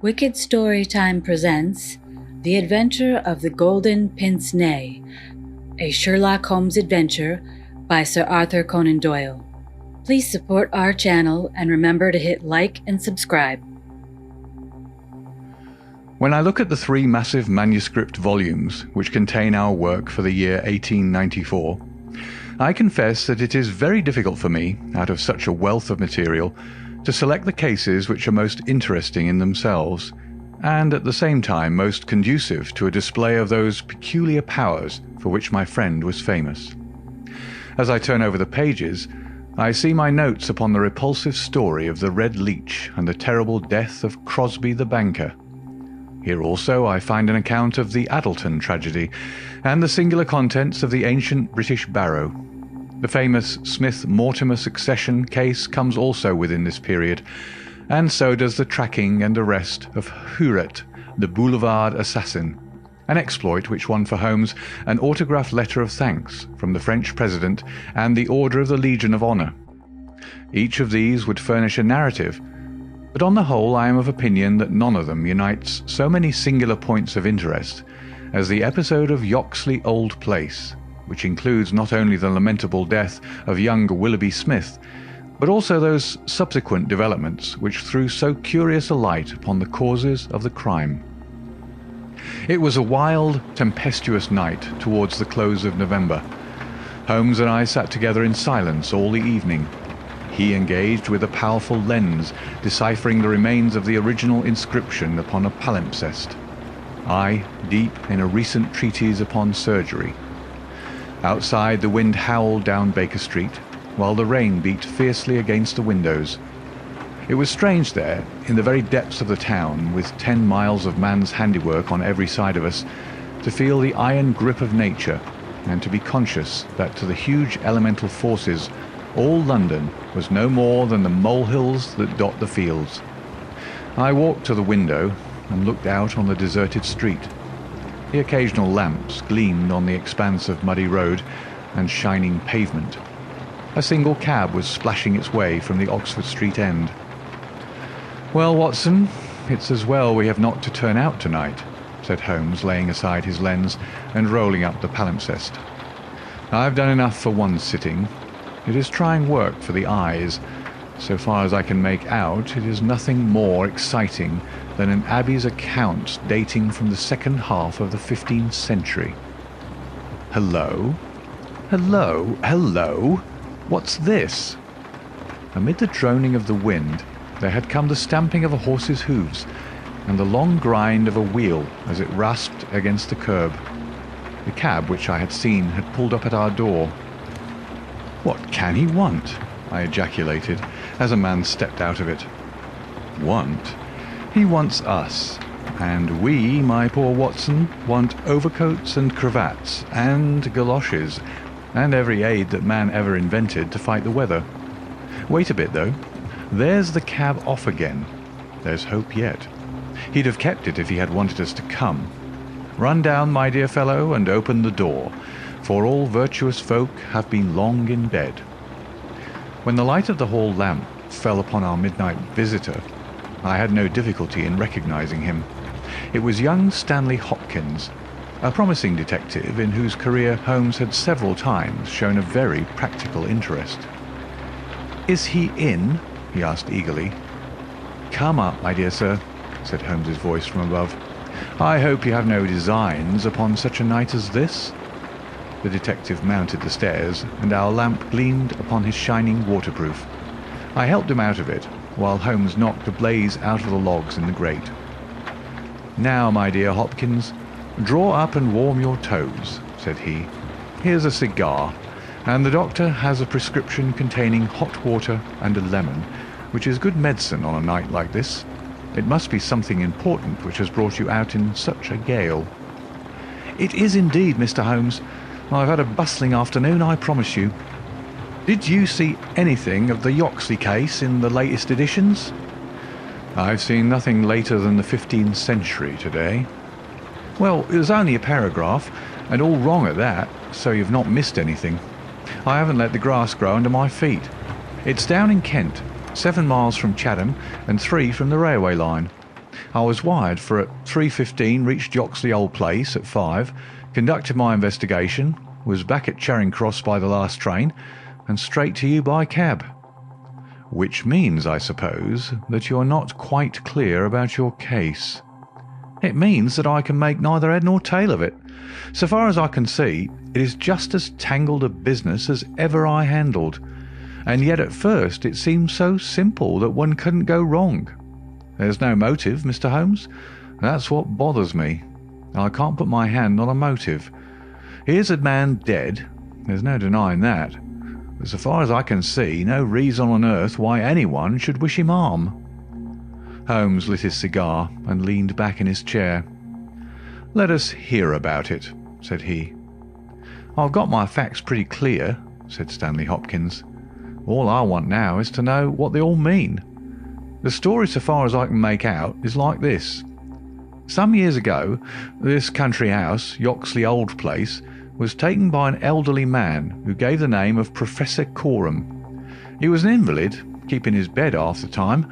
Wicked Storytime presents The Adventure of the Golden Pince Nez, a Sherlock Holmes adventure by Sir Arthur Conan Doyle. Please support our channel and remember to hit like and subscribe. When I look at the three massive manuscript volumes which contain our work for the year 1894, I confess that it is very difficult for me, out of such a wealth of material, to select the cases which are most interesting in themselves, and at the same time most conducive to a display of those peculiar powers for which my friend was famous. As I turn over the pages, I see my notes upon the repulsive story of the Red Leech and the terrible death of Crosby the banker. Here also I find an account of the Addleton tragedy and the singular contents of the ancient British barrow. The famous Smith-Mortimer succession case comes also within this period, and so does the tracking and arrest of Huret, the boulevard assassin, an exploit which won for Holmes an autographed letter of thanks from the French President and the Order of the Legion of Honor. Each of these would furnish a narrative, but on the whole I am of opinion that none of them unites so many singular points of interest as the episode of Yoxley Old Place, which includes not only the lamentable death of young Willoughby Smith, but also those subsequent developments which threw so curious a light upon the causes of the crime. It was a wild, tempestuous night towards the close of November. Holmes and I sat together in silence all the evening. He engaged with a powerful lens, deciphering the remains of the original inscription upon a palimpsest. I, deep in a recent treatise upon surgery. Outside, the wind howled down Baker Street, while the rain beat fiercely against the windows. It was strange there, in the very depths of the town, with 10 miles of man's handiwork on every side of us, to feel the iron grip of nature, and to be conscious that to the huge elemental forces all London was no more than the molehills that dot the fields. I walked to the window and looked out on the deserted street. The occasional lamps gleamed on the expanse of muddy road and shining pavement. A single cab was splashing its way from the Oxford Street end. "Well, Watson, it's as well we have not to turn out tonight," said Holmes, laying aside his lens and rolling up the palimpsest. "I've done enough for one sitting. It is trying work for the eyes. So far as I can make out, it is nothing more exciting than an abbey's account dating from the second half of the 15th century. Hello? Hello? Hello? What's this?" Amid the droning of the wind, there had come the stamping of a horse's hoofs and the long grind of a wheel as it rasped against the curb. The cab which I had seen had pulled up at our door. "What can he want?" I ejaculated, as a man stepped out of it. "Want? He wants us, and we, my poor Watson, want overcoats and cravats and galoshes and every aid that man ever invented to fight the weather. Wait a bit, though. There's the cab off again. There's hope yet. He'd have kept it if he had wanted us to come. Run down, my dear fellow, and open the door, for all virtuous folk have been long in bed." When the light of the hall lamp fell upon our midnight visitor, I had no difficulty in recognizing him. It was young Stanley Hopkins, a promising detective in whose career Holmes had several times shown a very practical interest. "Is he in?" he asked eagerly. "Come up, my dear sir," said Holmes's voice from above. "I hope you have no designs upon such a night as this." The detective mounted the stairs, and our lamp gleamed upon his shining waterproof. I helped him out of it, while Holmes knocked a blaze out of the logs in the grate. "Now, my dear Hopkins, draw up and warm your toes," said he. "Here's a cigar, and the doctor has a prescription containing hot water and a lemon, which is good medicine on a night like this. It must be something important which has brought you out in such a gale." "It is indeed, Mr. Holmes. I've had a bustling afternoon, I promise you. Did you see anything of the Yoxley case in the latest editions?" "I've seen nothing later than the 15th century today." "Well, it was only a paragraph, and all wrong at that, so you've not missed anything. I haven't let the grass grow under my feet. It's down in Kent, 7 miles from Chatham and 3 from the railway line. I was wired for at 3:15, reached Yoxley Old Place at 5, conducted my investigation, was back at Charing Cross by the last train, and straight to you by cab. Which means, I suppose, that you're not quite clear about your case. It means that I can make neither head nor tail of it. So far as I can see, it is just as tangled a business as ever I handled, and yet at first it seemed so simple that one couldn't go wrong. There's no motive, Mr. Holmes. That's what bothers me. I can't put my hand on a motive. Here's a man dead, there's no denying that, but so far as I can see, no reason on earth why anyone should wish him harm. Holmes lit his cigar and leaned back in his chair. "Let us hear about it," said he. "I've got my facts pretty clear," said Stanley Hopkins. "All I want now is to know what they all mean. The story, so far as I can make out, is like this. Some years ago, this country house, Yoxley Old Place, was taken by an elderly man who gave the name of Professor Corum. He was an invalid, keeping his bed half the time,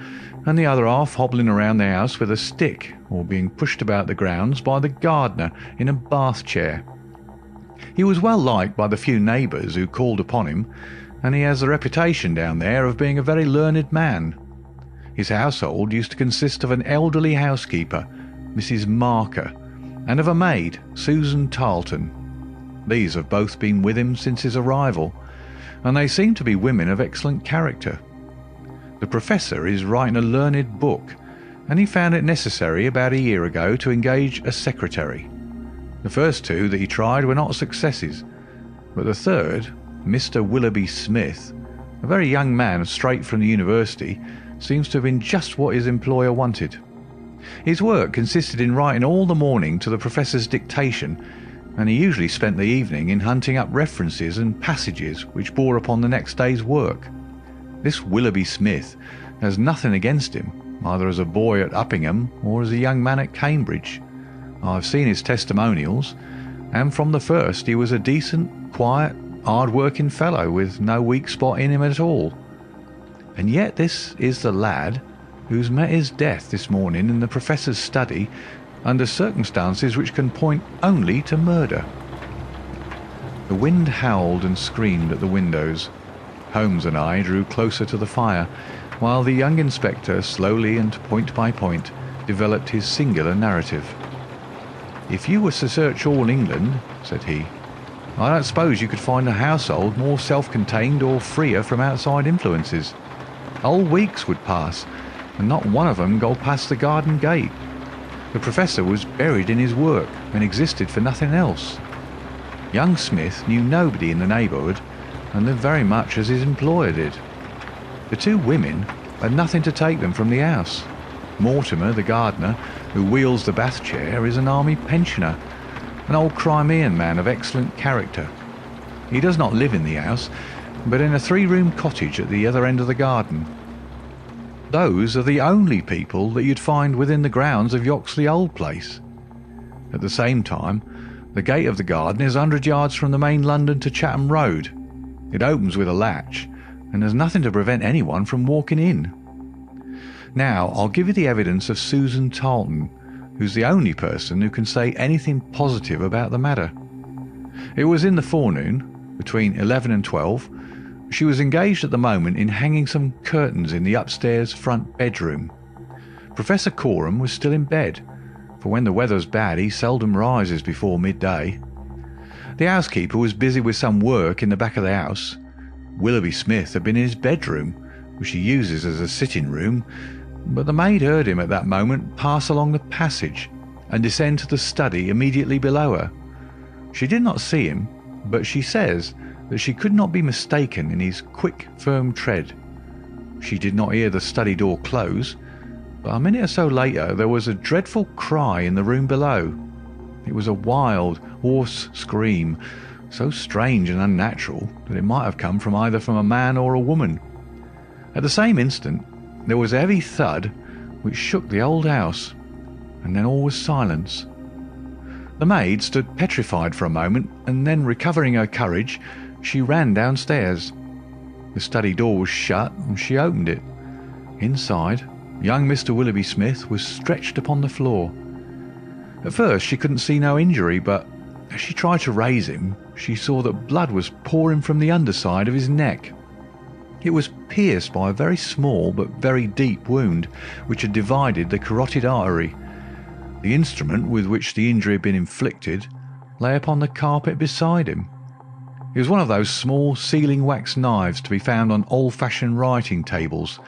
and the other half hobbling around the house with a stick or being pushed about the grounds by the gardener in a bath chair. He was well liked by the few neighbours who called upon him, and he has the reputation down there of being a very learned man. His household used to consist of an elderly housekeeper, Mrs. Marker, and of a maid, Susan Tarleton. These have both been with him since his arrival, and they seem to be women of excellent character. The professor is writing a learned book, and he found it necessary about a year ago to engage a secretary. The first two that he tried were not successes, but the third, Mr. Willoughby Smith, a very young man straight from the university, seems to have been just what his employer wanted. His work consisted in writing all the morning to the professor's dictation, and he usually spent the evening in hunting up references and passages which bore upon the next day's work. This Willoughby Smith has nothing against him, either as a boy at Uppingham or as a young man at Cambridge. I've seen his testimonials, and from the first he was a decent, quiet, hard-working fellow with no weak spot in him at all. And yet this is the lad who's met his death this morning in the professor's study under circumstances which can point only to murder." The wind howled and screamed at the windows. Holmes and I drew closer to the fire, while the young inspector slowly and point by point developed his singular narrative. "If you were to search all England," said he, "I don't suppose you could find a household more self-contained or freer from outside influences. Whole weeks would pass, and not one of them go past the garden gate. The professor was buried in his work and existed for nothing else. Young Smith knew nobody in the neighbourhood and lived very much as his employer did. The two women had nothing to take them from the house. Mortimer, the gardener, who wheels the bath chair, is an army pensioner, an old Crimean man of excellent character. He does not live in the house, but in a 3-room cottage at the other end of the garden. Those are the only people that you'd find within the grounds of Yoxley Old Place. At the same time, the gate of the garden is 100 yards from the main London to Chatham Road. It opens with a latch, and there's nothing to prevent anyone from walking in. Now, I'll give you the evidence of Susan Tarleton, who's the only person who can say anything positive about the matter. It was in the forenoon, between 11 and 12. She was engaged at the moment in hanging some curtains in the upstairs front bedroom. Professor Corum was still in bed, for when the weather's bad he seldom rises before midday. The housekeeper was busy with some work in the back of the house. Willoughby Smith had been in his bedroom, which he uses as a sitting room, but the maid heard him at that moment pass along the passage and descend to the study immediately below her. She did not see him, but she says that she could not be mistaken in his quick, firm tread. She did not hear the study door close, but a minute or so later there was a dreadful cry in the room below. It was a wild, hoarse scream, so strange and unnatural that it might have come from either from a man or a woman. At the same instant there was a heavy thud which shook the old house, and then all was silence. The maid stood petrified for a moment, and then, recovering her courage, she ran downstairs. The study door was shut, and she opened it. Inside Young Mr. Willoughby Smith was stretched upon the floor. At first she couldn't see no injury, but as she tried to raise him, she saw that blood was pouring from the underside of his neck. It was pierced by a very small but very deep wound which had divided the carotid artery. The instrument with which the injury had been inflicted lay upon the carpet beside him. It was one of those small sealing wax knives to be found on old-fashioned writing tables,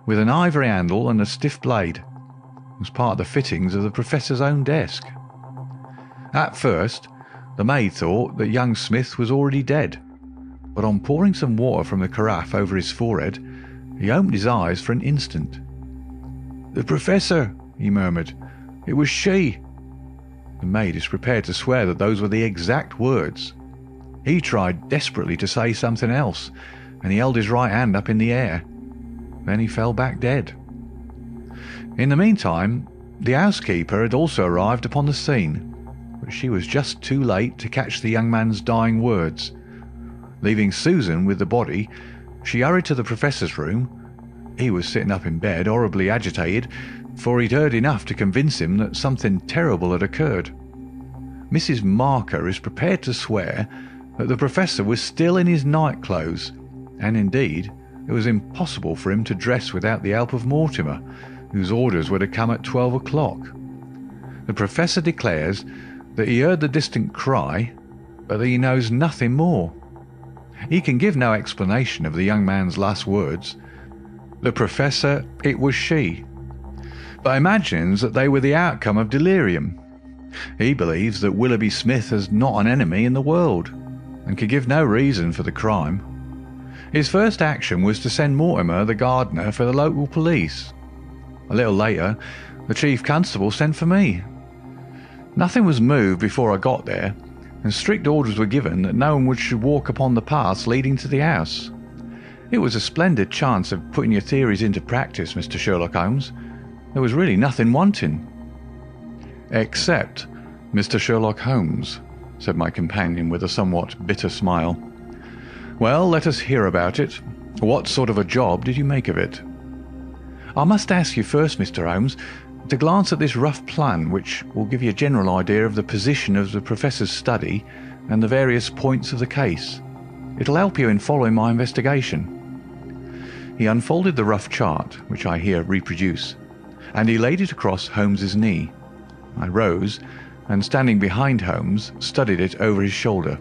with an ivory handle and a stiff blade. It was part of the fittings of the professor's own desk. At first, the maid thought that young Smith was already dead, but on pouring some water from the carafe over his forehead, he opened his eyes for an instant. "The Professor," he murmured. "It was she." The maid is prepared to swear that those were the exact words. He tried desperately to say something else, and he held his right hand up in the air. Then he fell back dead. In the meantime, the housekeeper had also arrived upon the scene, but she was just too late to catch the young man's dying words. Leaving Susan with the body, she hurried to the Professor's room. He was sitting up in bed, horribly agitated, for he'd heard enough to convince him that something terrible had occurred. Mrs. Marker is prepared to swear that the Professor was still in his night clothes, and indeed it was impossible for him to dress without the help of Mortimer, whose orders were to come at 12 o'clock. The Professor declares that he heard the distant cry, but that he knows nothing more. He can give no explanation of the young man's last words. The Professor, it was she, but imagines that they were the outcome of delirium. He believes that Willoughby Smith has not an enemy in the world, and can give no reason for the crime. His first action was to send Mortimer, the gardener, for the local police. A little later, the chief constable sent for me. Nothing was moved before I got there, and strict orders were given that no one should walk upon the paths leading to the house. It was a splendid chance of putting your theories into practice, Mr. Sherlock Holmes. There was really nothing wanting. "Except Mr. Sherlock Holmes," said my companion with a somewhat bitter smile. "Well, let us hear about it. What sort of a job did you make of it?" "I must ask you first, Mr. Holmes, to glance at this rough plan, which will give you a general idea of the position of the Professor's study and the various points of the case. It'll help you in following my investigation." He unfolded the rough chart, which I here reproduce, and he laid it across Holmes's knee. I rose, and standing behind Holmes, studied it over his shoulder.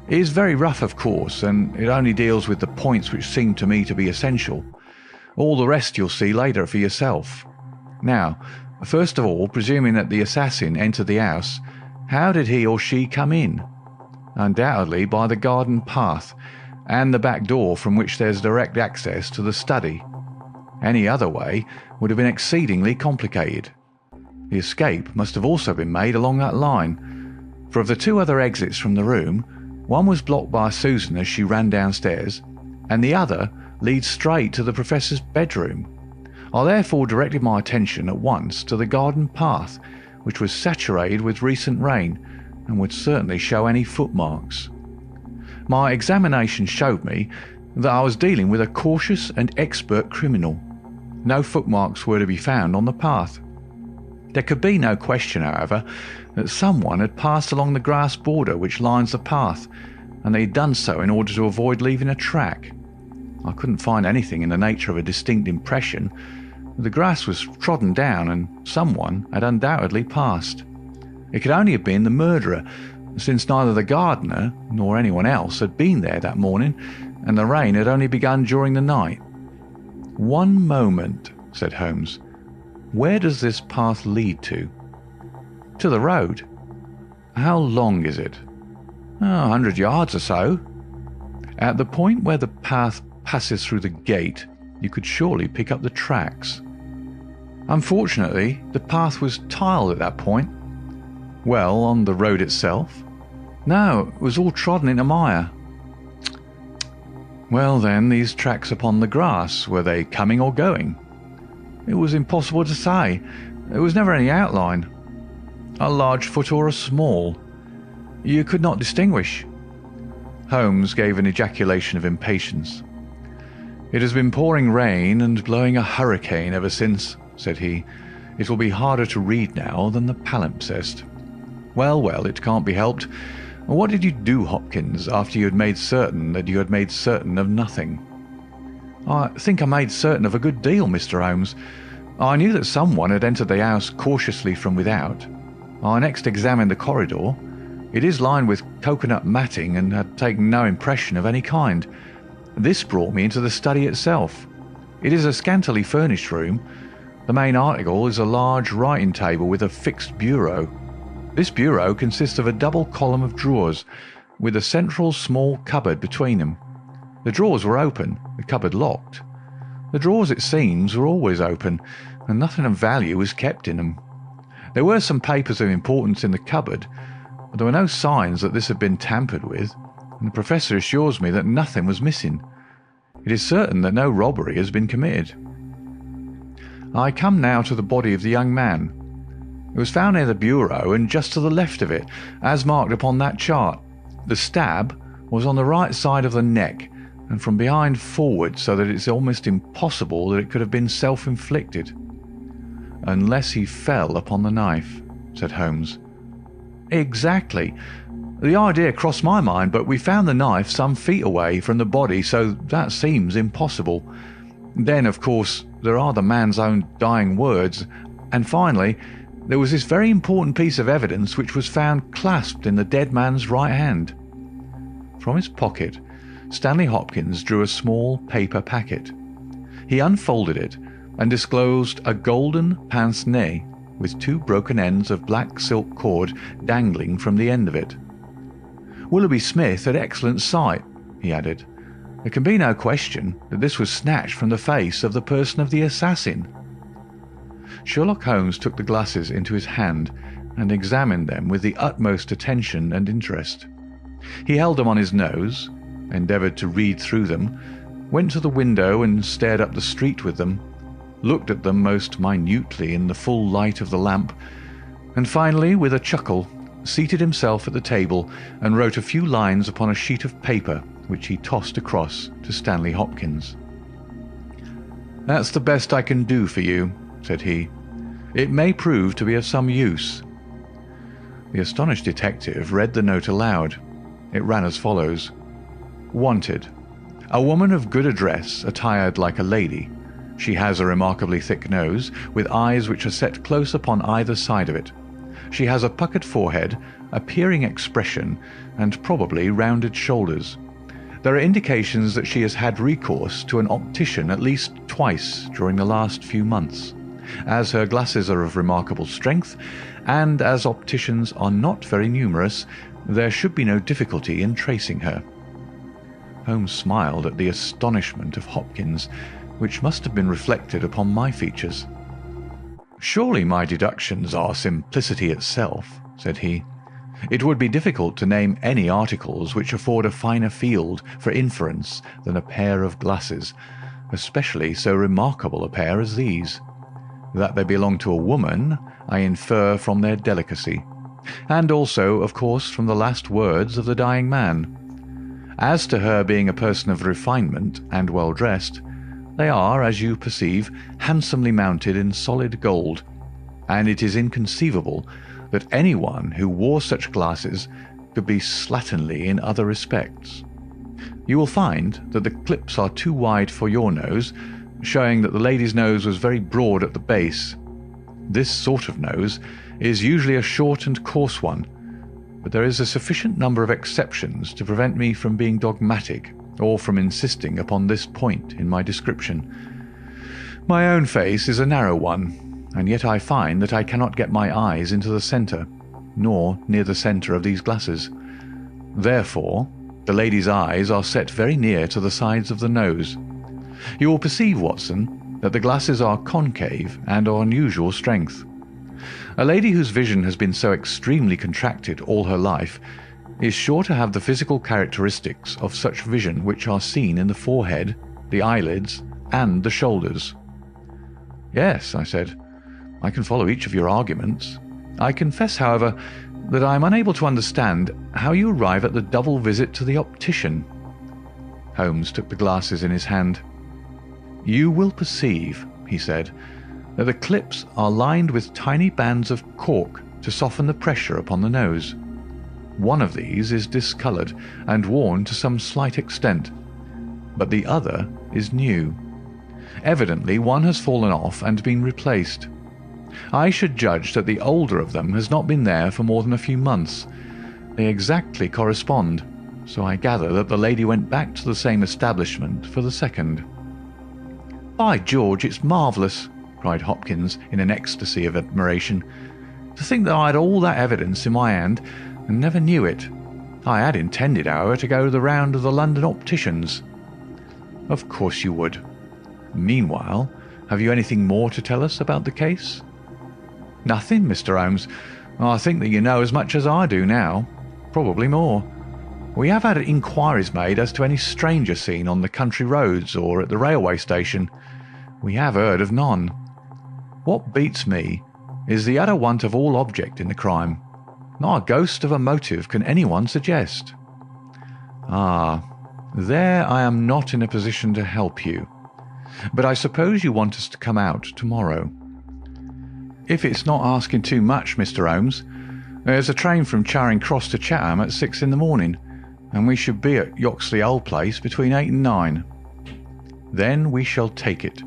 It is very rough, of course, and it only deals with the points which seem to me to be essential. All the rest you'll see later for yourself. Now, first of all, presuming that the assassin entered the house, how did he or she come in? Undoubtedly by the garden path, and the back door from which there's direct access to the study. Any other way would have been exceedingly complicated. The escape must have also been made along that line, for of the two other exits from the room, one was blocked by Susan as she ran downstairs, and the other leads straight to the Professor's bedroom. I therefore directed my attention at once to the garden path, which was saturated with recent rain and would certainly show any footmarks. My examination showed me that I was dealing with a cautious and expert criminal. No footmarks were to be found on the path. There could be no question, however, that someone had passed along the grass border which lines the path, and they had done so in order to avoid leaving a track. I couldn't find anything in the nature of a distinct impression. The grass was trodden down, and someone had undoubtedly passed. It could only have been the murderer, since neither the gardener nor anyone else had been there that morning, and the rain had only begun during the night. "One moment," said Holmes. "Where does this path lead to?" "To the road." "How long is it?" 100 yards or so." "At the point where the path passes through the gate, you could surely pick up the tracks." "Unfortunately, the path was tiled at that point." "Well, on the road itself?" "No, it was all trodden into mire." "Well then, these tracks upon the grass, were they coming or going?" "It was impossible to say. There was never any outline." "A large foot or a small?" "You could not distinguish." Holmes gave an ejaculation of impatience. "It has been pouring rain and blowing a hurricane ever since," said he. "It will be harder to read now than the palimpsest. Well, well, it can't be helped. What did you do, Hopkins, after you had made certain that you had made certain of nothing?" "I think I made certain of a good deal, Mr. Holmes. I knew that someone had entered the house cautiously from without. I next examined the corridor. It is lined with coconut matting and had taken no impression of any kind. This brought me into the study itself. It is a scantily furnished room. The main article is a large writing table with a fixed bureau. This bureau consists of a double column of drawers, with a central small cupboard between them. The drawers were open, the cupboard locked. The drawers, it seems, were always open, and nothing of value was kept in them. There were some papers of importance in the cupboard, but there were no signs that this had been tampered with, and the professor assures me that nothing was missing. It is certain that no robbery has been committed. I come now to the body of the young man. It was found near the bureau and just to the left of it, as marked upon that chart. The stab was on the right side of the neck, and from behind forward, so that it's almost impossible that it could have been self-inflicted." "Unless he fell upon the knife," said Holmes. "Exactly. The idea crossed my mind, but we found the knife some feet away from the body, so that seems impossible. Then, of course, there are the man's own dying words, and finally, there was this very important piece of evidence which was found clasped in the dead man's right hand." From his pocket, Stanley Hopkins drew a small paper packet. He unfolded it and disclosed a golden pince nez with 2 broken ends of black silk cord dangling from the end of it. "Willoughby Smith had excellent sight," he added. "There can be no question that this was snatched from the face of the person of the assassin." Sherlock Holmes took the glasses into his hand and examined them with the utmost attention and interest. He held them on his nose, endeavoured to read through them, went to the window and stared up the street with them, looked at them most minutely in the full light of the lamp, and finally, with a chuckle, seated himself at the table and wrote a few lines upon a sheet of paper which he tossed across to Stanley Hopkins. "That's the best I can do for you," said he. "It may prove to be of some use." The astonished detective read the note aloud. It ran as follows: "Wanted. A woman of good address, attired like a lady. She has a remarkably thick nose, with eyes which are set close upon either side of it. She has a puckered forehead, a peering expression, and probably rounded shoulders. There are indications that she has had recourse to an optician at least twice during the last few months. As her glasses are of remarkable strength, and as opticians are not very numerous, there should be no difficulty in tracing her." Holmes smiled at the astonishment of Hopkins, which must have been reflected upon my features. "Surely my deductions are simplicity itself," said he. "It would be difficult to name any articles which afford a finer field for inference than a pair of glasses, especially so remarkable a pair as these. That they belong to a woman I infer from their delicacy, and also, of course, from the last words of the dying man. As to her being a person of refinement and well dressed, they are, as you perceive, handsomely mounted in solid gold, and it is inconceivable that anyone who wore such glasses could be slatternly in other respects. You will find that the clips are too wide for your nose, showing that the lady's nose was very broad at the base. This sort of nose is usually a short and coarse one, but there is a sufficient number of exceptions to prevent me from being dogmatic or from insisting upon this point in my description. My own face is a narrow one, and yet I find that I cannot get my eyes into the centre, nor near the centre of these glasses. Therefore, the lady's eyes are set very near to the sides of the nose. You will perceive, Watson, that the glasses are concave and of unusual strength. A lady whose vision has been so extremely contracted all her life is sure to have the physical characteristics of such vision which are seen in the forehead, the eyelids, and the shoulders. Yes, I said, I can follow each of your arguments. I confess, however, that I am unable to understand how you arrive at the double visit to the optician. Holmes took the glasses in his hand. "You will perceive," he said, "that the clips are lined with tiny bands of cork to soften the pressure upon the nose. One of these is discoloured and worn to some slight extent, but the other is new. Evidently one has fallen off and been replaced. I should judge that the older of them has not been there for more than a few months. They exactly correspond, so I gather that the lady went back to the same establishment for the second." "By George, it's marvellous!" cried Hopkins in an ecstasy of admiration. "To think that I had all that evidence in my hand and never knew it. I had intended, however, to go the round of the London opticians." "Of course you would. Meanwhile, have you anything more to tell us about the case?" "Nothing, Mr. Holmes. I think that you know as much as I do now, probably more. We have had inquiries made as to any stranger seen on the country roads or at the railway station. We have heard of none. What beats me is the utter want of all object in the crime. Not a ghost of a motive can anyone suggest." "Ah, there I am not in a position to help you. But I suppose you want us to come out tomorrow." "If it's not asking too much, Mr. Holmes. There's a train from Charing Cross to Chatham at 6 in the morning, and we should be at Yoxley Old Place between 8 and 9. "Then we shall take it.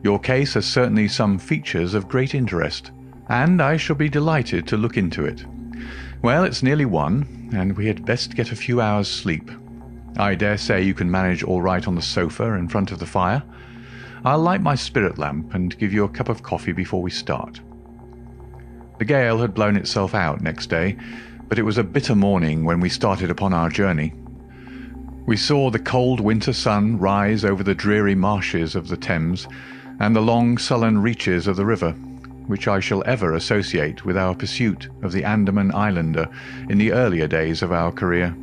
Your case has certainly some features of great interest, and I shall be delighted to look into it. Well, it's nearly 1, and we had best get a few hours' sleep. I dare say you can manage all right on the sofa in front of the fire. I'll light my spirit lamp and give you a cup of coffee before we start." The gale had blown itself out next day, but it was a bitter morning when we started upon our journey. We saw the cold winter sun rise over the dreary marshes of the Thames and the long sullen reaches of the river, which I shall ever associate with our pursuit of the Andaman Islander in the earlier days of our career.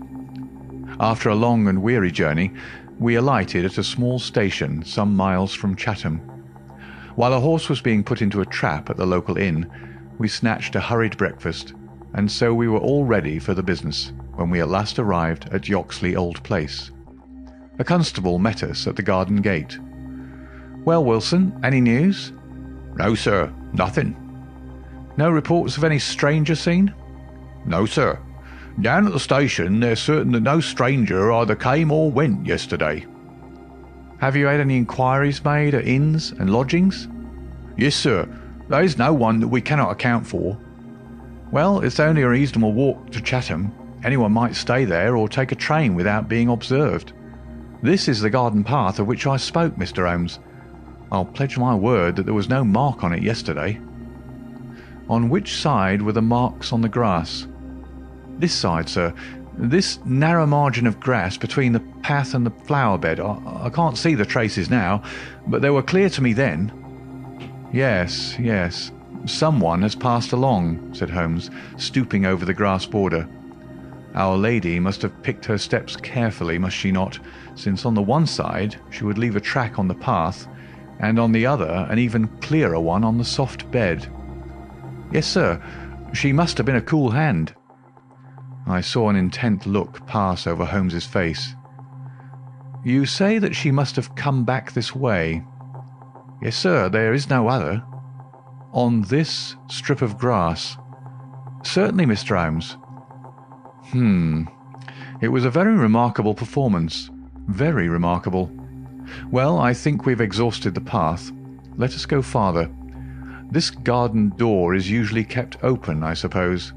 After a long and weary journey, we alighted at a small station some miles from Chatham. While a horse was being put into a trap at the local inn, we snatched a hurried breakfast, and so we were all ready for the business when we at last arrived at Yoxley Old Place. A constable met us at the garden gate. "Well, Wilson, any news?" "No, sir, nothing." "No reports of any stranger seen?" "No, sir. Down at the station they're certain that no stranger either came or went yesterday." "Have you had any inquiries made at inns and lodgings?" "Yes, sir. There is no one that we cannot account for." "Well, it's only a reasonable walk to Chatham. Anyone might stay there or take a train without being observed. This is the garden path of which I spoke, Mr. Holmes. I'll pledge my word that there was no mark on it yesterday." "On which side were the marks on the grass?" "This side, sir. This narrow margin of grass between the path and the flower bed. I can't see the traces now, but they were clear to me then." Yes. Someone has passed along," said Holmes, stooping over the grass border. "Our lady must have picked her steps carefully, must she not, since on the one side she would leave a track on the path, and on the other an even clearer one on the soft bed." "Yes, sir. She must have been a cool hand." I saw an intent look pass over Holmes's face. "You say that she must have come back this way?" "Yes, sir. There is no other." "On this strip of grass?" "Certainly, Mr. Holmes." It was a very remarkable performance. Very remarkable. Well, I think we've exhausted the path. Let us go farther. This garden door is usually kept open, I suppose.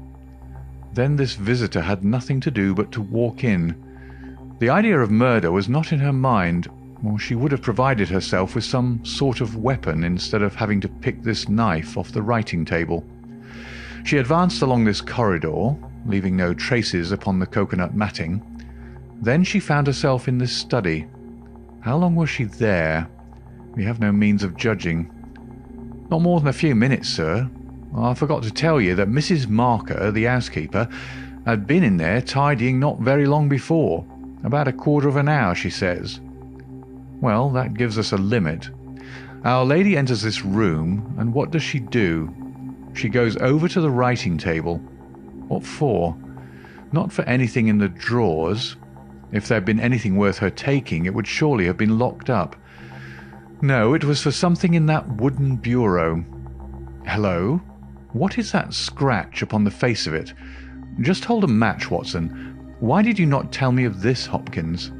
Then this visitor had nothing to do but to walk in. The idea of murder was not in her mind, or she would have provided herself with some sort of weapon instead of having to pick this knife off the writing table. She advanced along this corridor, leaving no traces upon the coconut matting. Then she found herself in this study. How long was she there? We have no means of judging. "Not more than a few minutes, sir. I forgot to tell you that Mrs. Marker, the housekeeper, had been in there tidying not very long before. About a quarter of an hour, she says." "Well, that gives us a limit. Our lady enters this room, and what does she do? She goes over to the writing table. What for? Not for anything in the drawers. If there had been anything worth her taking, it would surely have been locked up. No, it was for something in that wooden bureau. Hello? What is that scratch upon the face of it? Just hold a match, Watson. Why did you not tell me of this, Hopkins?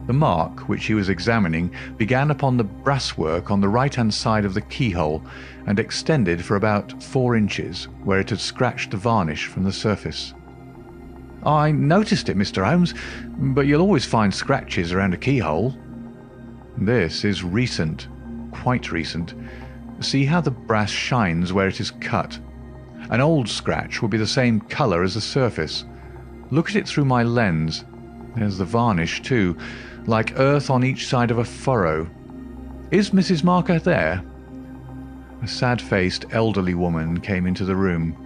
The mark which he was examining began upon the brasswork on the right-hand side of the keyhole and extended for about 4 inches, where it had scratched the varnish from the surface. I noticed it, Mr. Holmes, but you'll always find scratches around a keyhole. This is recent, quite recent. See how the brass shines where it is cut. An old scratch would be the same colour as the surface. Look at it through my lens. There's the varnish too, like earth on each side of a furrow. Is Mrs. Marker there? A sad-faced elderly woman came into the room.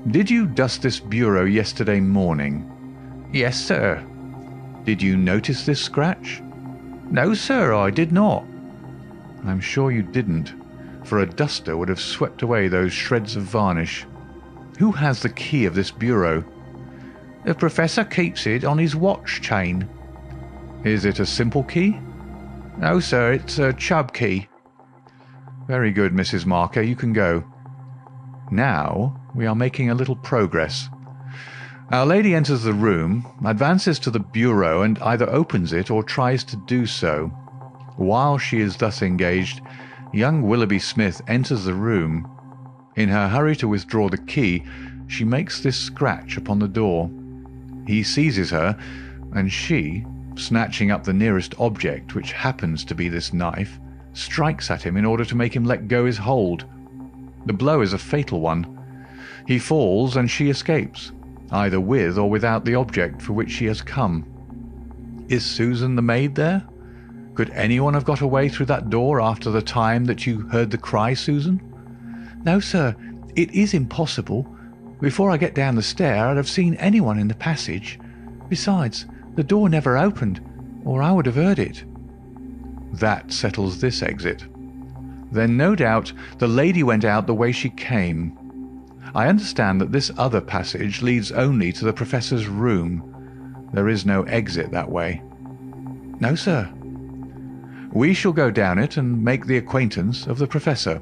Did you dust this bureau yesterday morning? Yes, sir. Did you notice this scratch? No, sir, I did not. I'm sure you didn't, for a duster would have swept away those shreds of varnish. Who has the key of this bureau? The Professor keeps it on his watch chain. Is it a simple key? No, sir, it's a Chubb key. Very good, Mrs. Marker, you can go. Now we are making a little progress. Our lady enters the room, advances to the bureau, and either opens it or tries to do so. While she is thus engaged, young Willoughby Smith enters the room. In her hurry to withdraw the key, she makes this scratch upon the door. He seizes her, and she, snatching up the nearest object, which happens to be this knife, strikes at him in order to make him let go his hold. The blow is a fatal one. He falls, and she escapes, either with or without the object for which she has come. Is Susan the maid there? Could anyone have got away through that door after the time that you heard the cry, Susan? No, sir, it is impossible. Before I get down the stair, I'd have seen anyone in the passage. Besides, the door never opened, or I would have heard it. That settles this exit. Then no doubt the lady went out the way she came. I understand that this other passage leads only to the Professor's room. There is no exit that way. No, sir. We shall go down it and make the acquaintance of the Professor.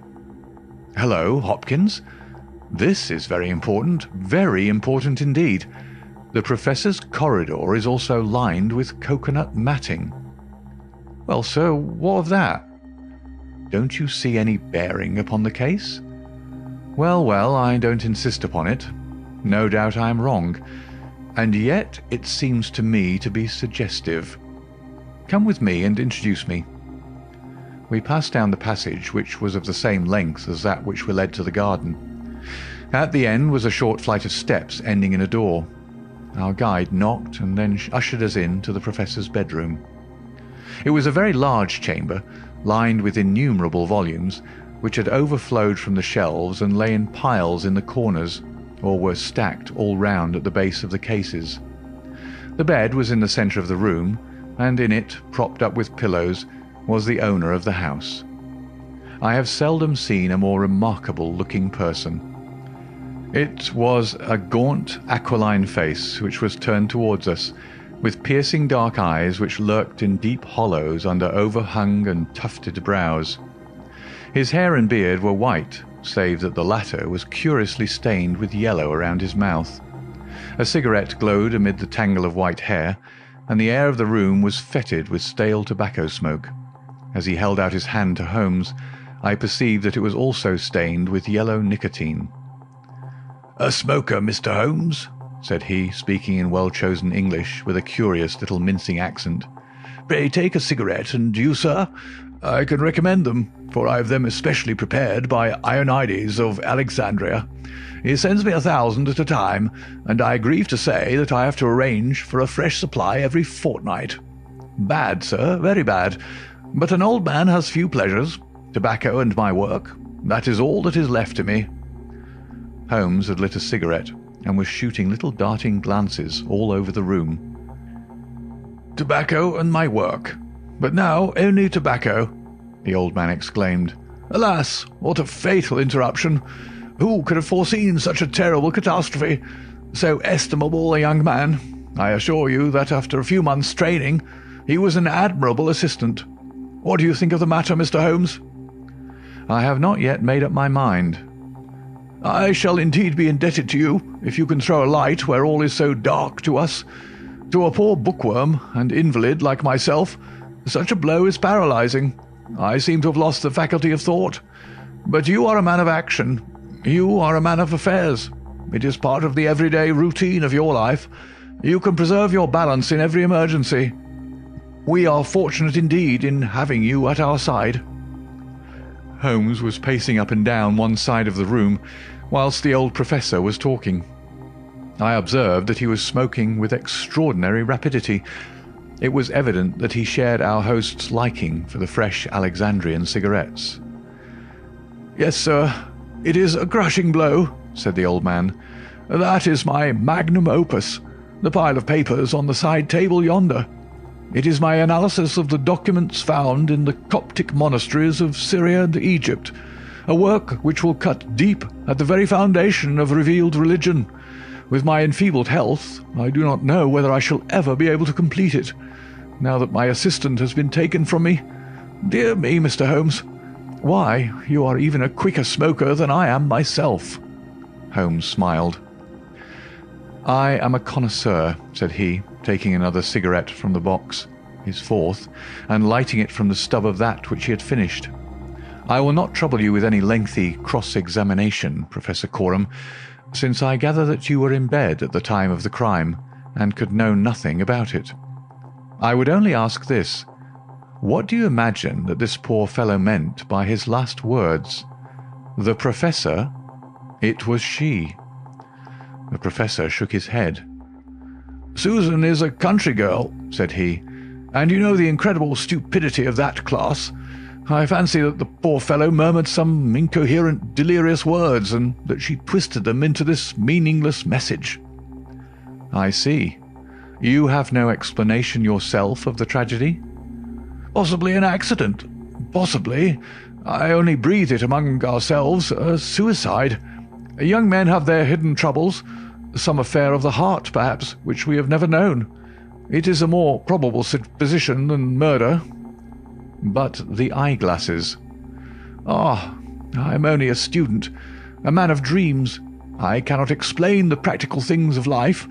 Hello, Hopkins. This is very important indeed. The Professor's corridor is also lined with coconut matting. Well, sir, what of that? Don't you see any bearing upon the case? Well, I don't insist upon it. No doubt I am wrong, and yet it seems to me to be suggestive. Come with me and introduce me. We passed down the passage, which was of the same length as that which led to the garden. At the end was a short flight of steps ending in a door. Our guide knocked and then ushered us in to the Professor's bedroom. It was a very large chamber, lined with innumerable volumes, which had overflowed from the shelves and lay in piles in the corners, or were stacked all round at the base of the cases. The bed was in the centre of the room, and in it, propped up with pillows, was the owner of the house. I have seldom seen a more remarkable-looking person. It was a gaunt, aquiline face which was turned towards us, with piercing dark eyes which lurked in deep hollows under overhung and tufted brows. His hair and beard were white, save that the latter was curiously stained with yellow around his mouth. A cigarette glowed amid the tangle of white hair, and the air of the room was fetid with stale tobacco smoke. As he held out his hand to Holmes, I perceived that it was also stained with yellow nicotine. "A smoker, Mr. Holmes?" said he, speaking in well-chosen English with a curious little mincing accent. "Pray take a cigarette, and you, sir? I can recommend them, for I have them especially prepared by Ionides of Alexandria. He sends me 1,000 at a time, and I grieve to say that I have to arrange for a fresh supply every fortnight. Bad, sir, very bad, but an old man has few pleasures. Tobacco and my work, that is all that is left to me." Holmes had lit a cigarette and was shooting little darting glances all over the room. "Tobacco and my work, but now only tobacco," the old man exclaimed. "Alas, what a fatal interruption! Who could have foreseen such a terrible catastrophe? So estimable a young man. I assure you that after a few months' training, he was an admirable assistant. What do you think of the matter, Mr. Holmes?" "I have not yet made up my mind." "I shall indeed be indebted to you if you can throw a light where all is so dark to us. To a poor bookworm and invalid like myself, such a blow is paralyzing. I seem to have lost the faculty of thought. But you are a man of action. You are a man of affairs. It is part of the everyday routine of your life. You can preserve your balance in every emergency. We are fortunate indeed in having you at our side." Holmes was pacing up and down one side of the room whilst the old professor was talking. I observed that he was smoking with extraordinary rapidity. It was evident that he shared our host's liking for the fresh Alexandrian cigarettes. "Yes, sir, it is a crushing blow," said the old man. "That is my magnum opus, the pile of papers on the side table yonder. It is my analysis of the documents found in the Coptic monasteries of Syria and Egypt, a work which will cut deep at the very foundation of revealed religion. With my enfeebled health, I do not know whether I shall ever be able to complete it, now that my assistant has been taken from me. Dear me, Mr. Holmes. Why, you are even a quicker smoker than I am myself." Holmes smiled. "I am a connoisseur," said he, taking another cigarette from the box, his fourth, and lighting it from the stub of that which he had finished. "I will not trouble you with any lengthy cross-examination, Professor Corum, since I gather that you were in bed at the time of the crime and could know nothing about it. I would only ask this: what do you imagine that this poor fellow meant by his last words? The Professor? It was she." The Professor shook his head. "Susan is a country girl," said he, "and you know the incredible stupidity of that class. I fancy that the poor fellow murmured some incoherent, delirious words, and that she twisted them into this meaningless message." "I see. You have no explanation yourself of the tragedy?" "Possibly an accident. Possibly. I only breathe it among ourselves. A suicide. Young men have their hidden troubles. Some affair of the heart, perhaps, which we have never known. It is a more probable supposition than murder." "But the eyeglasses?" "Ah, I am only a student, a man of dreams. I cannot explain the practical things of life.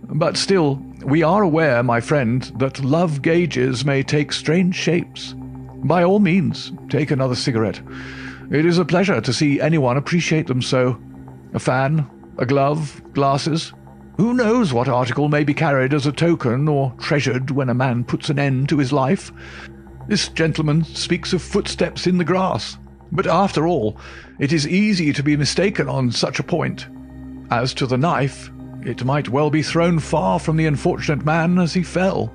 But still, we are aware, my friend, that love gauges may take strange shapes. By all means, take another cigarette. It is a pleasure to see anyone appreciate them so. A fan, a glove, glasses. Who knows what article may be carried as a token or treasured when a man puts an end to his life? This gentleman speaks of footsteps in the grass, but after all, it is easy to be mistaken on such a point. As to the knife, it might well be thrown far from the unfortunate man as he fell.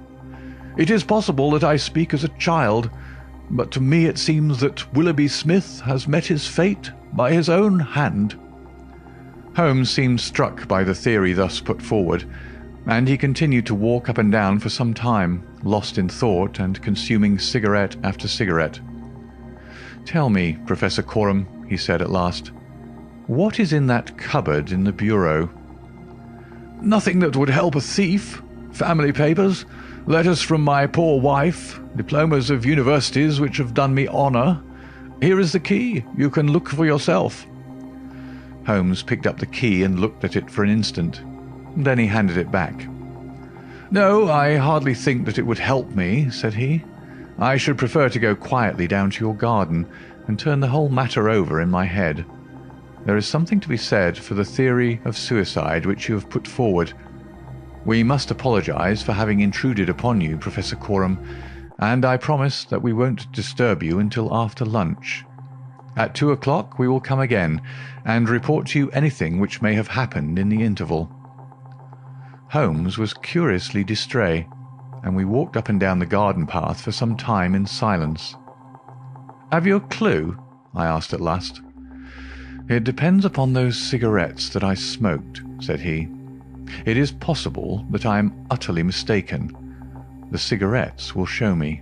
It is possible that I speak as a child, but to me it seems that Willoughby Smith has met his fate by his own hand." Holmes seemed struck by the theory thus put forward, and he continued to walk up and down for some time, lost in thought and consuming cigarette after cigarette. "Tell me, Professor Corum," he said at last, "what is in that cupboard in the bureau?" "Nothing that would help a thief. Family papers, letters from my poor wife, diplomas of universities which have done me honour. Here is the key. You can look for yourself." Holmes picked up the key and looked at it for an instant. Then he handed it back. "No, I hardly think that it would help me," said he. "I should prefer to go quietly down to your garden and turn the whole matter over in my head. There is something to be said for the theory of suicide which you have put forward. We must apologize for having intruded upon you, Professor Corum, and I promise that we won't disturb you until after lunch. At 2 o'clock we will come again and report to you anything which may have happened in the interval." Holmes was curiously distrait, and we walked up and down the garden path for some time in silence. "Have you a clue?" I asked at last. "It depends upon those cigarettes that I smoked," said he. "It is possible that I am utterly mistaken. The cigarettes will show me."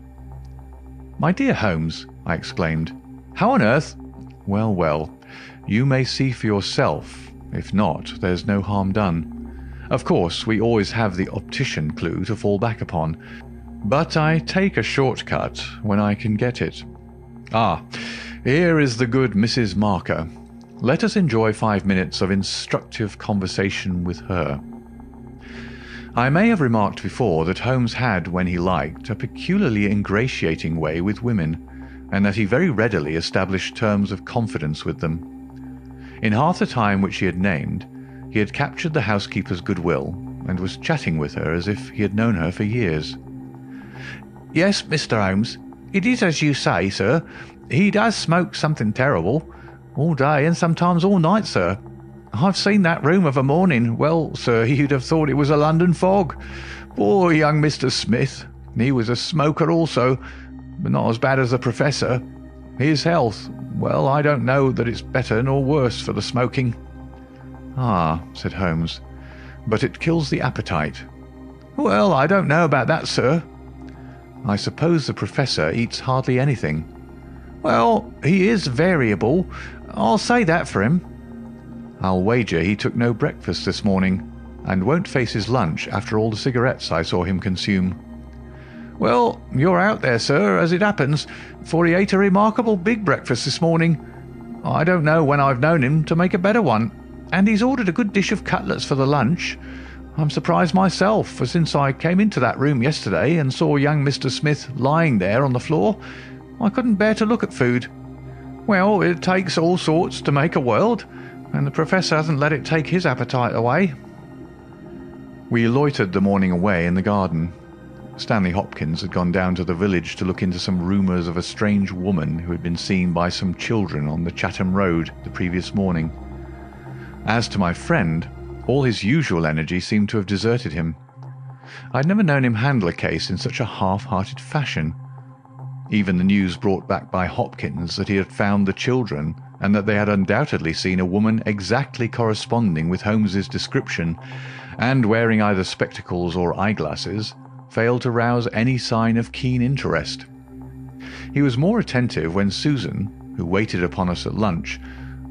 "My dear Holmes," I exclaimed, "how on earth—" "Well, well, you may see for yourself. If not, there's no harm done. Of course, we always have the optician clue to fall back upon. but I take a shortcut when I can get it. Ah, here is the good Mrs. Marker. Let us enjoy 5 minutes of instructive conversation with her. I may have remarked before that Holmes had, when he liked, a peculiarly ingratiating way with women, and that he very readily established terms of confidence with them. In half the time which he had named, he had captured the housekeeper's goodwill, and was chatting with her as if he had known her for years. "Yes, Mr. Holmes, it is as you say, sir. He does smoke something terrible, all day and sometimes all night, sir. I've seen that room of a morning. Well, sir, you'd have thought it was a London fog. Poor young Mr. Smith. He was a smoker also, but not as bad as the Professor. His health, well, I don't know that it's better nor worse for the smoking." "Ah," said Holmes, "but it kills the appetite." "Well, I don't know about that, sir." "I suppose the Professor eats hardly anything." "Well, he is variable. I'll say that for him." "I'll wager he took no breakfast this morning, and won't face his lunch after all the cigarettes I saw him consume." "Well, you're out there, sir, as it happens, for he ate a remarkable big breakfast this morning. I don't know when I've known him to make a better one, and he's ordered a good dish of cutlets for the lunch. I'm surprised myself, for since I came into that room yesterday and saw young Mr. Smith lying there on the floor, I couldn't bear to look at food. Well, it takes all sorts to make a world, and the Professor hasn't let it take his appetite away." We loitered the morning away in the garden. Stanley Hopkins had gone down to the village to look into some rumours of a strange woman who had been seen by some children on the Chatham Road the previous morning. As to my friend, all his usual energy seemed to have deserted him. I had never known him handle a case in such a half-hearted fashion. Even the news brought back by Hopkins that he had found the children, and that they had undoubtedly seen a woman exactly corresponding with Holmes's description, and wearing either spectacles or eyeglasses, failed to rouse any sign of keen interest. He was more attentive when Susan, who waited upon us at lunch,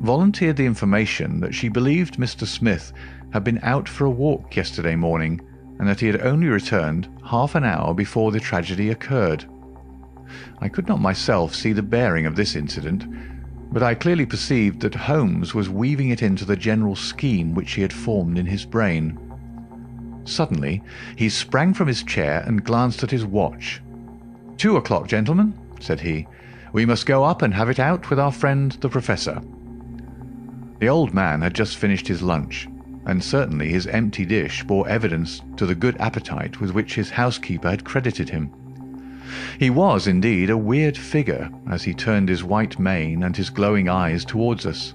volunteered the information that she believed Mr. Smith had been out for a walk yesterday morning, and that he had only returned half an hour before the tragedy occurred. I could not myself see the bearing of this incident, but I clearly perceived that Holmes was weaving it into the general scheme which he had formed in his brain. Suddenly he sprang from his chair and glanced at his watch. 2 o'clock, gentlemen," said he. "We must go up and have it out with our friend the Professor." The old man had just finished his lunch, and certainly his empty dish bore evidence to the good appetite with which his housekeeper had credited him. He was, indeed, a weird figure as he turned his white mane and his glowing eyes towards us.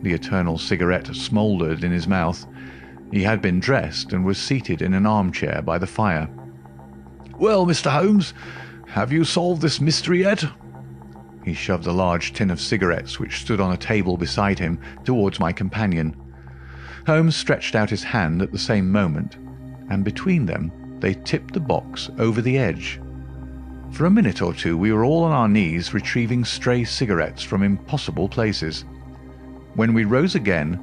The eternal cigarette smouldered in his mouth. He had been dressed and was seated in an armchair by the fire. "Well, Mr. Holmes, have you solved this mystery yet?" He shoved a large tin of cigarettes which stood on a table beside him towards my companion. Holmes stretched out his hand at the same moment, and between them they tipped the box over the edge. For a minute or two we were all on our knees retrieving stray cigarettes from impossible places. When we rose again,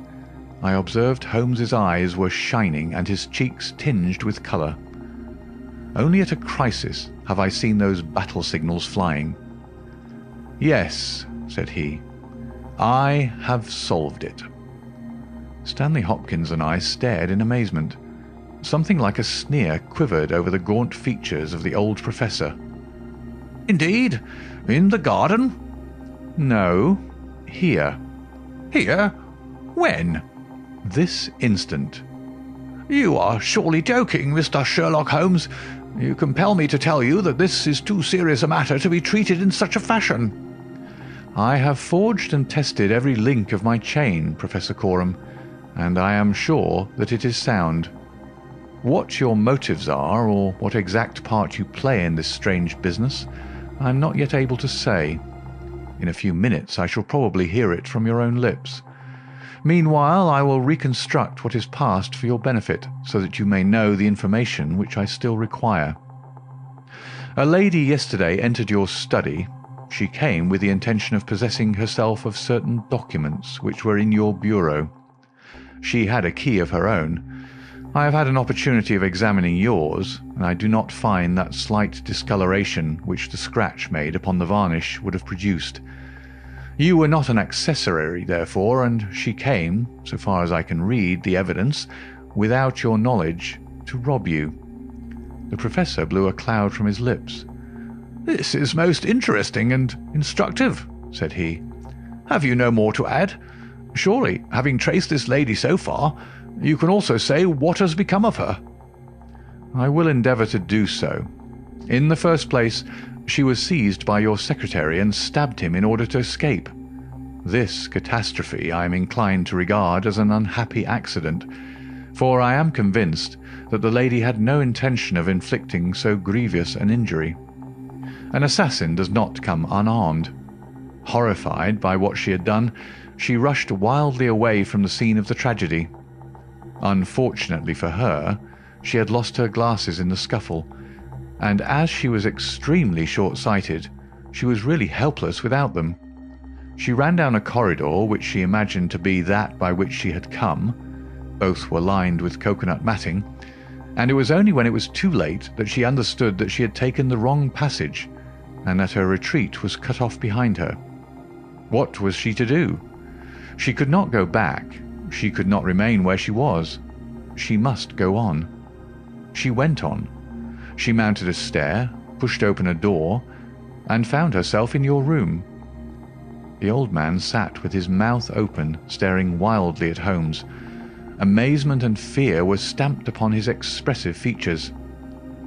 I observed Holmes's eyes were shining and his cheeks tinged with colour. Only at a crisis have I seen those battle signals flying. "Yes," said he, "I have solved it." Stanley Hopkins and I stared in amazement. Something like a sneer quivered over the gaunt features of the old Professor. "Indeed? In the garden?" "No, here." "Here? When?" "This instant." "You are surely joking, Mr. Sherlock Holmes. You compel me to tell you that this is too serious a matter to be treated in such a fashion." "I have forged and tested every link of my chain, Professor Corum, and I am sure that it is sound. What your motives are, or what exact part you play in this strange business, I am not yet able to say. In a few minutes I shall probably hear it from your own lips. Meanwhile, I will reconstruct what is past for your benefit, so that you may know the information which I still require. A lady yesterday entered your study. She came with the intention of possessing herself of certain documents which were in your bureau. She had a key of her own. I have had an opportunity of examining yours, and I do not find that slight discoloration which the scratch made upon the varnish would have produced. You were not an accessory, therefore, and she came, so far as I can read the evidence, without your knowledge, to rob you." The Professor blew a cloud from his lips. "This is most interesting and instructive," said he. "Have you no more to add? Surely, having traced this lady so far, you can also say what has become of her." "I will endeavour to do so. In the first place, she was seized by your secretary and stabbed him in order to escape. This catastrophe I am inclined to regard as an unhappy accident, for I am convinced that the lady had no intention of inflicting so grievous an injury. An assassin does not come unarmed. Horrified by what she had done, she rushed wildly away from the scene of the tragedy. Unfortunately for her, she had lost her glasses in the scuffle, and as she was extremely short-sighted, she was really helpless without them. She ran down a corridor which she imagined to be that by which she had come. Both were lined with coconut matting, and it was only when it was too late that she understood that she had taken the wrong passage, and that her retreat was cut off behind her. What was she to do? She could not go back. She could not remain where she was. She must go on. She went on. She mounted a stair, pushed open a door, and found herself in your room." The old man sat with his mouth open, staring wildly at Holmes. Amazement and fear were stamped upon his expressive features.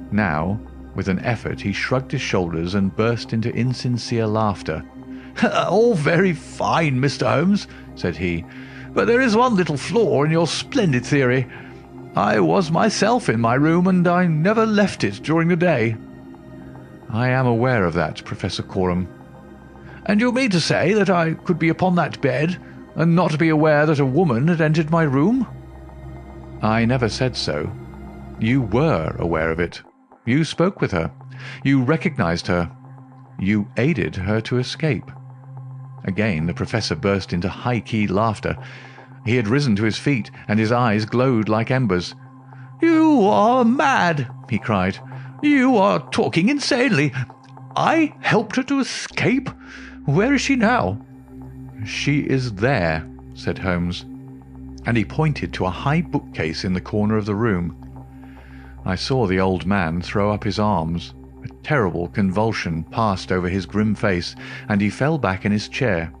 Now, with an effort, he shrugged his shoulders and burst into insincere laughter. "All very fine, Mr. Holmes," said he, "but there is one little flaw in your splendid theory. I was myself in my room, and I never left it during the day." "I am aware of that, Professor Corum." "And you mean to say that I could be upon that bed, and not be aware that a woman had entered my room?" "I never said so. You were aware of it. You spoke with her. You recognized her. You aided her to escape." Again the Professor burst into high-keyed laughter. He had risen to his feet, and his eyes glowed like embers. "You are mad!" he cried. "You are talking insanely. I helped her to escape? Where is she now?" "She is there," said Holmes, and he pointed to a high bookcase in the corner of the room. I saw the old man throw up his arms. A terrible convulsion passed over his grim face, and he fell back in his chair.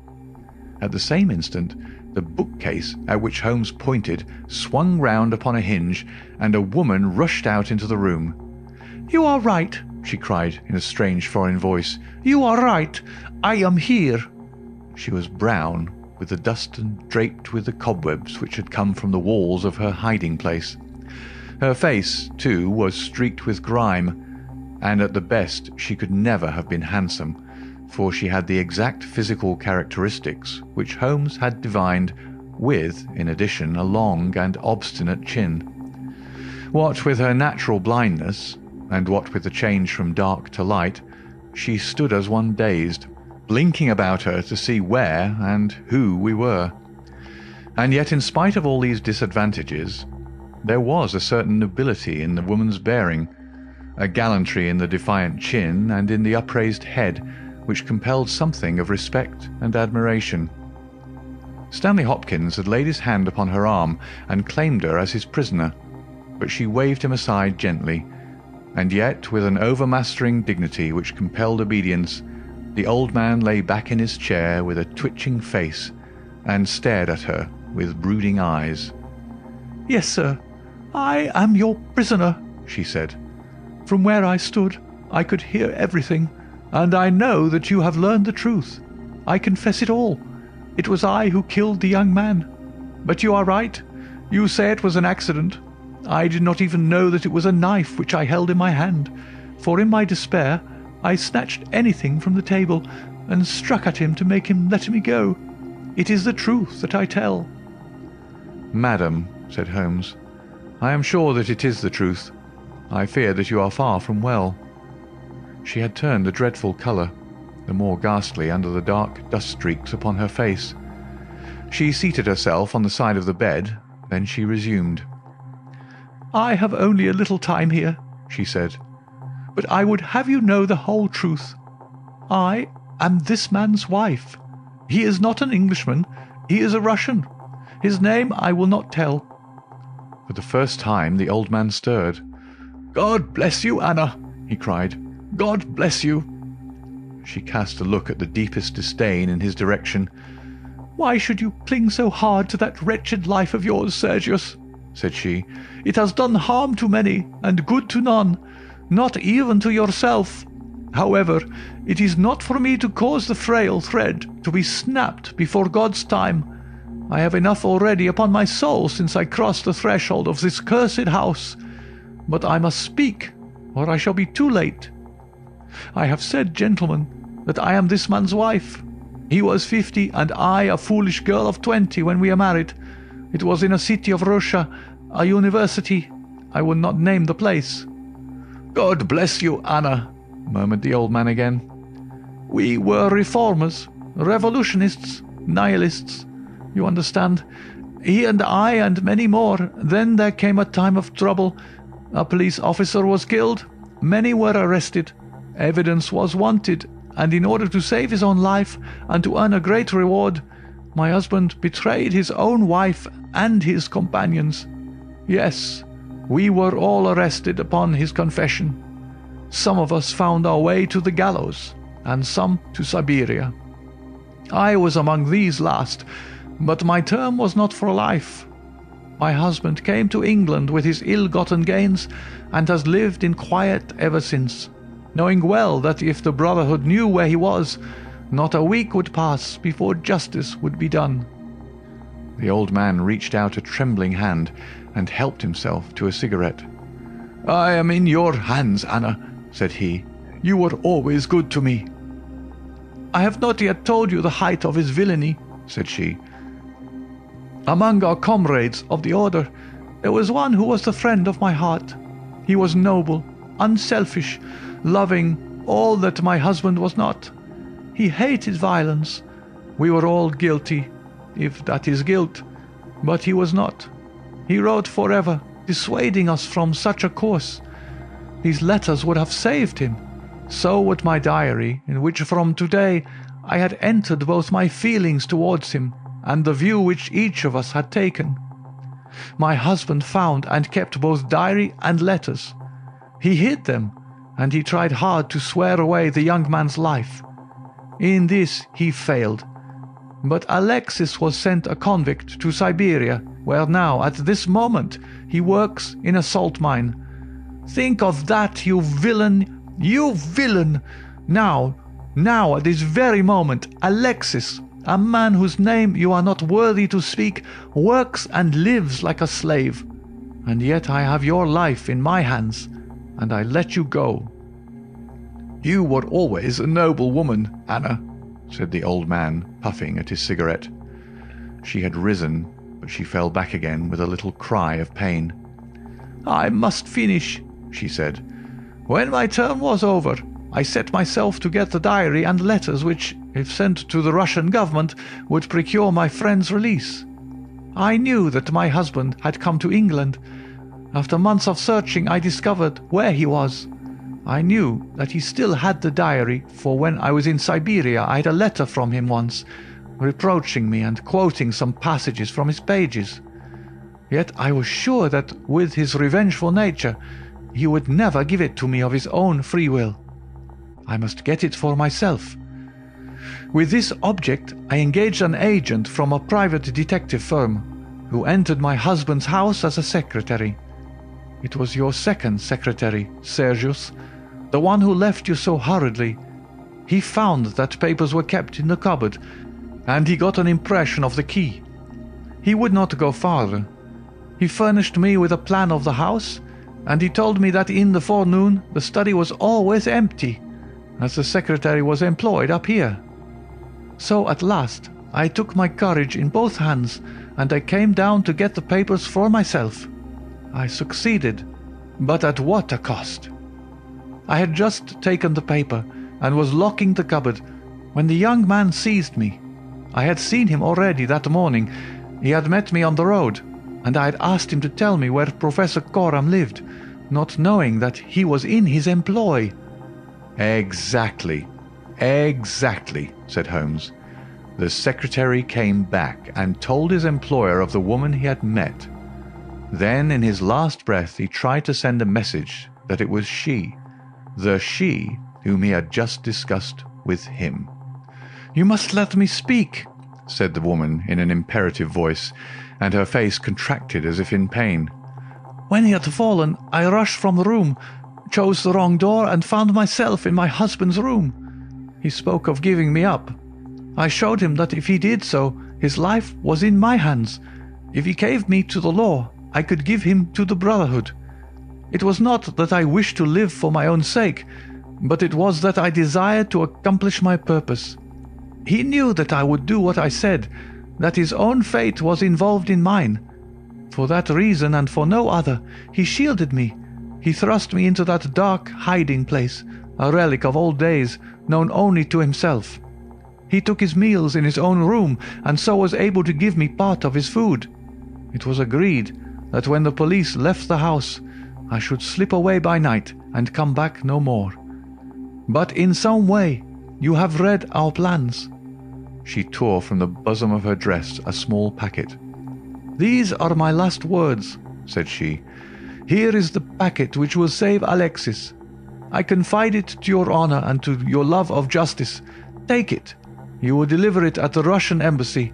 At the same instant, the bookcase at which Holmes pointed swung round upon a hinge, and a woman rushed out into the room. "You are right," she cried in a strange foreign voice. "You are right. I am here." She was brown, with the dust and draped with the cobwebs which had come from the walls of her hiding-place. Her face, too, was streaked with grime, and at the best she could never have been handsome, for she had the exact physical characteristics which Holmes had divined, with, in addition, a long and obstinate chin. What with her natural blindness, and what with the change from dark to light, she stood as one dazed, blinking about her to see where and who we were. And yet, in spite of all these disadvantages, there was a certain nobility in the woman's bearing, a gallantry in the defiant chin and in the upraised head, which compelled something of respect and admiration. Stanley Hopkins had laid his hand upon her arm and claimed her as his prisoner, but she waved him aside gently, and yet with an overmastering dignity which compelled obedience, the old man lay back in his chair with a twitching face and stared at her with brooding eyes. "Yes, sir, I am your prisoner," she said. "From where I stood, I could hear everything, and I know that you have learned the truth. I confess it all. It was I who killed the young man. But you are right. You say it was an accident. I did not even know that it was a knife which I held in my hand, for in my despair I snatched anything from the table and struck at him to make him let me go. It is the truth that I tell." "Madam," said Holmes, "I am sure that it is the truth. I fear that you are far from well." She had turned a dreadful colour, the more ghastly under the dark dust streaks upon her face. She seated herself on the side of the bed, then she resumed. I have only a little time here," she said, "but I would have you know the whole truth. I am this man's wife. He is not an Englishman. He is a Russian. His name I will not tell." For the first time the old man stirred. "God bless you, Anna," he cried. "God bless you." She cast a look at the deepest disdain in his direction. "Why should you cling so hard to that wretched life of yours, Sergius?" said she. "It has done harm to many and good to none, not even to yourself. However, it is not for me to cause the frail thread to be snapped before God's time. I have enough already upon my soul since I crossed the threshold of this cursed house. But I must speak, or I shall be too late. I have said, gentlemen, that I am this man's wife. He was 50 and I a foolish girl of 20 when we are married. It was in a city of Russia, a university. I will not name the place." "God bless you, Anna," murmured the old man again. "We were reformers, revolutionists, nihilists. You understand? He and I and many more. Then there came a time of trouble. A police officer was killed. Many were arrested. Evidence was wanted, and in order to save his own life and to earn a great reward, my husband betrayed his own wife and his companions. Yes, we were all arrested upon his confession. Some of us found our way to the gallows, and some to Siberia. I was among these last, but my term was not for life. My husband came to England with his ill-gotten gains and has lived in quiet ever since, knowing well that if the Brotherhood knew where he was, not a week would pass before justice would be done." The old man reached out a trembling hand and helped himself to a cigarette. "I am in your hands, Anna," said he. "You were always good to me." "I have not yet told you the height of his villainy," said she. "Among our comrades of the order, there was one who was the friend of my heart. He was noble, unselfish, loving, all that my husband was not. He hated violence. We were all guilty, if that is guilt, but he was not. He wrote forever, dissuading us from such a course. These letters would have saved him. So would my diary, in which from today I had entered both my feelings towards him and the view which each of us had taken. My husband found and kept both diary and letters. He hid them, and he tried hard to swear away the young man's life. In this he failed. But Alexis was sent a convict to Siberia, where now, at this moment, he works in a salt mine. Think of that, you villain! You villain! Now, at this very moment, Alexis, a man whose name you are not worthy to speak, works and lives like a slave. And yet I have your life in my hands, and I let you go." "You were always a noble woman, Anna," said the old man, puffing at his cigarette. She had risen, but she fell back again with a little cry of pain. "I must finish," she said. "When my term was over, I set myself to get the diary and letters which, if sent to the Russian government, would procure my friend's release. I knew that my husband had come to England. After months of searching, I discovered where he was. I knew that he still had the diary, for when I was in Siberia I had a letter from him once, reproaching me and quoting some passages from his pages. Yet I was sure that, with his revengeful nature, he would never give it to me of his own free will. I must get it for myself. With this object, I engaged an agent from a private detective firm, who entered my husband's house as a secretary. It was your second secretary, Sergius, the one who left you so hurriedly. He found that papers were kept in the cupboard, and he got an impression of the key. He would not go farther. He furnished me with a plan of the house, and he told me that in the forenoon the study was always empty, as the secretary was employed up here. So at last I took my courage in both hands, and I came down to get the papers for myself. I succeeded, but at what a cost! I had just taken the paper and was locking the cupboard when the young man seized me. I had seen him already that morning. He had met me on the road. and I had asked him to tell me where Professor Corum lived, not knowing that he was in his employ." Exactly, said Holmes. The secretary came back and told his employer of the woman he had met. Then, in his last breath, he tried to send a message that it was she, the she whom he had just discussed with him. "You must let me speak," said the woman in an imperative voice, and her face contracted as if in pain. "When he had fallen, I rushed from the room, chose the wrong door, and found myself in my husband's room. He spoke of giving me up. I showed him that if he did so, his life was in my hands. If he gave me to the law, I could give him to the Brotherhood. It was not that I wished to live for my own sake, but it was that I desired to accomplish my purpose. He knew that I would do what I said, that his own fate was involved in mine. For that reason, and for no other, he shielded me. He thrust me into that dark hiding place, a relic of old days, known only to himself. He took his meals in his own room, and so was able to give me part of his food. It was agreed that when the police left the house, I should slip away by night and come back no more. But in some way, you have read our plans." She tore from the bosom of her dress a small packet. "These are my last words," said she. "Here is the packet which will save Alexis. I confide it to your honor and to your love of justice. Take it. You will deliver it at the Russian embassy.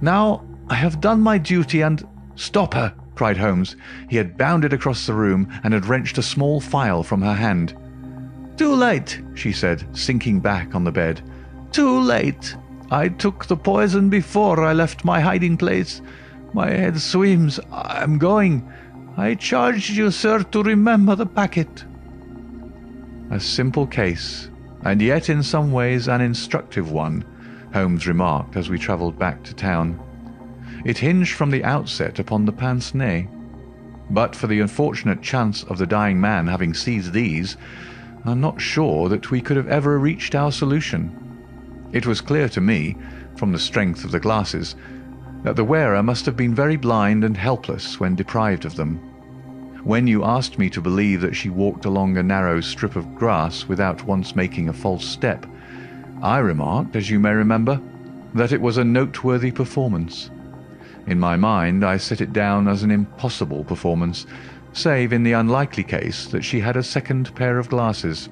Now I have done my duty and—" "Stop her!" cried Holmes. He had bounded across the room and had wrenched a small file from her hand. "Too late," she said, sinking back on the bed. "Too late. I took the poison before I left my hiding place. My head swims. I am going. I charge you, sir, to remember the packet." A simple case, and yet in some ways an instructive one, Holmes remarked as we travelled back to town. It hinged from the outset upon the pince nez. But for the unfortunate chance of the dying man having seized these, I'm not sure that we could have ever reached our solution. It was clear to me, from the strength of the glasses, that the wearer must have been very blind and helpless when deprived of them. When you asked me to believe that she walked along a narrow strip of grass without once making a false step, I remarked, as you may remember, that it was a noteworthy performance. In my mind, I set it down as an impossible performance, save in the unlikely case that she had a second pair of glasses.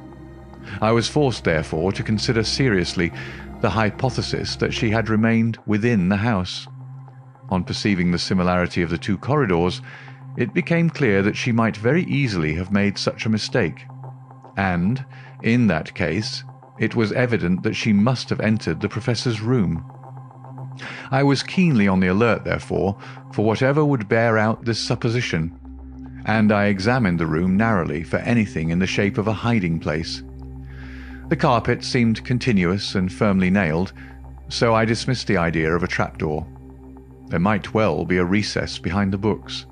I was forced, therefore, to consider seriously the hypothesis that she had remained within the house. On perceiving the similarity of the two corridors, it became clear that she might very easily have made such a mistake, and, in that case, it was evident that she must have entered the professor's room. I was keenly on the alert, therefore, for whatever would bear out this supposition, and I examined the room narrowly for anything in the shape of a hiding place. The carpet seemed continuous and firmly nailed, so I dismissed the idea of a trapdoor. There might well be a recess behind the books.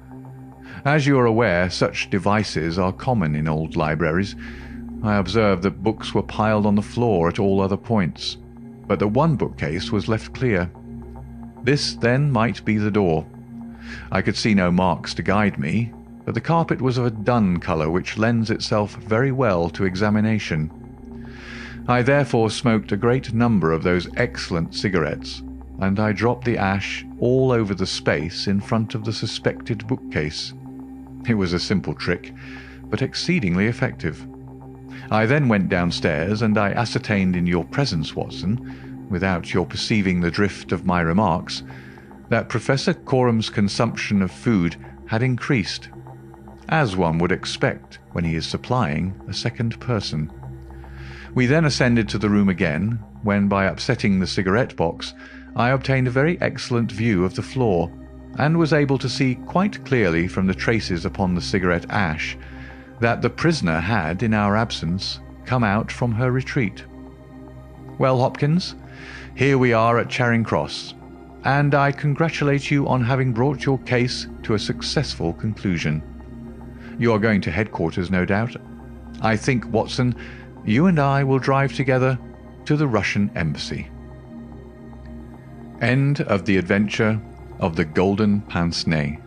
As you are aware, such devices are common in old libraries. I observed that books were piled on the floor at all other points, but that one bookcase was left clear. This, then, might be the door. I could see no marks to guide me, but the carpet was of a dun colour which lends itself very well to examination. I therefore smoked a great number of those excellent cigarettes, and I dropped the ash all over the space in front of the suspected bookcase. It was a simple trick, but exceedingly effective. I then went downstairs, and I ascertained in your presence, Watson, without your perceiving the drift of my remarks, that Professor Corum's consumption of food had increased, as one would expect when he is supplying a second person. We then ascended to the room again, when by upsetting the cigarette box, I obtained a very excellent view of the floor, and was able to see quite clearly from the traces upon the cigarette ash that the prisoner had, in our absence, come out from her retreat. Well, Hopkins, here we are at Charing Cross, and I congratulate you on having brought your case to a successful conclusion. You are going to headquarters, no doubt. I think, Watson, you and I will drive together to the Russian embassy. End of the adventure of the Golden Pince Nez.